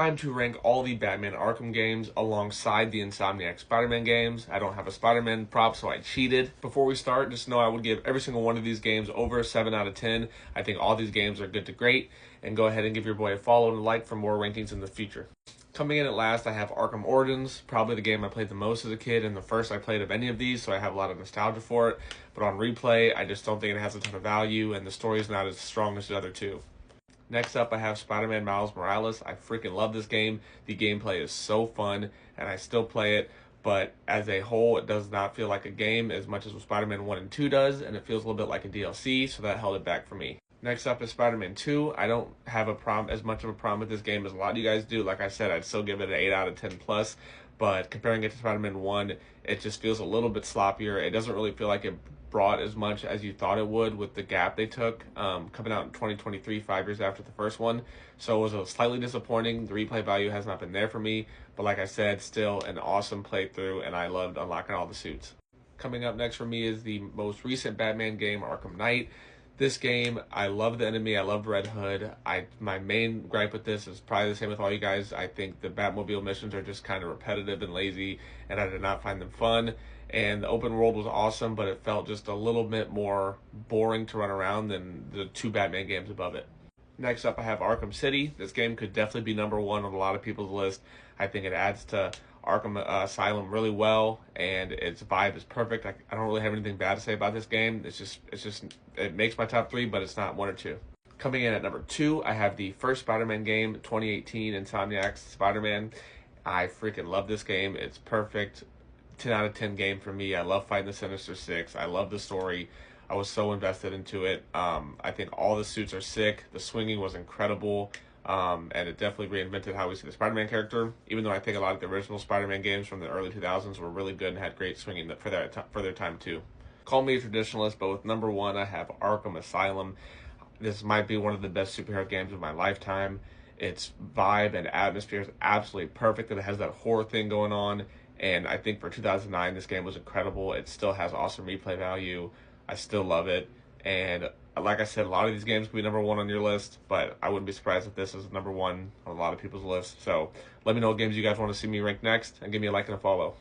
Time to rank all the Batman Arkham games alongside the Insomniac Spider-Man games. I don't have a Spider-Man prop, so I cheated. Before we start, just know I would give every single one of these games over a 7 out of 10. I think all these games are good to great. And go ahead and give your boy a follow and a like for more rankings in the future. Coming in at last, I have Arkham Origins, probably the game I played the most as a kid and the first I played of any of these, so I have a lot of nostalgia for it. But on replay, I just don't think it has a ton of value, and the story's not as strong as the other two. Next up, I have Spider-Man Miles Morales. I freaking love this game. The gameplay is so fun, and I still play it. But as a whole, it does not feel like a game as much as what Spider-Man 1 and 2 does, and it feels a little bit like a DLC, so that held it back for me. Next up is Spider-Man 2. I don't have as much of a problem with this game as a lot of you guys do. Like I said, I'd still give it an 8 out of 10 plus. But comparing it to Spider-Man 1, it just feels a little bit sloppier. It doesn't really feel like it brought as much as you thought it would with the gap they took coming out in 2023, 5 years after the first one. So it was slightly disappointing. The replay value has not been there for me. But like I said, still an awesome playthrough, and I loved unlocking all the suits. Coming up next for me is the most recent Batman game, Arkham Knight. This game, I love the enemy. I loved Red Hood. My main gripe with this is probably the same with all you guys. I think the Batmobile missions are just kind of repetitive and lazy, and I did not find them fun. And the open world was awesome, but it felt just a little bit more boring to run around than the two Batman games above it. Next up, I have Arkham City. This game could definitely be number one on a lot of people's list. I think it adds to Arkham Asylum really well, and its vibe is perfect. I don't really have anything bad to say about this game. It makes my top 3, but it's not 1 or 2. Coming in at number 2, I have the first Spider-Man game, 2018 Insomniac's Spider-Man. I freaking love this game. It's perfect. 10 out of 10 game for me. I love fighting the Sinister Six. I love the story. I was so invested into it. I think all the suits are sick. The swinging was incredible. And it definitely reinvented how we see the Spider-Man character, even though I think a lot of the original Spider-Man games from the early 2000s were really good and had great swinging for their time too. Call me a traditionalist, but with number 1, I have Arkham Asylum. This might be one of the best superhero games of my lifetime. Its vibe and atmosphere is absolutely perfect, and it has that horror thing going on. And I think for 2009, this game was incredible. It still has awesome replay value. I still love it. And like I said, a lot of these games could be number 1 on your list, but I wouldn't be surprised if this is number 1 on a lot of people's list. So let me know what games you guys want to see me rank next, and give me a like and a follow.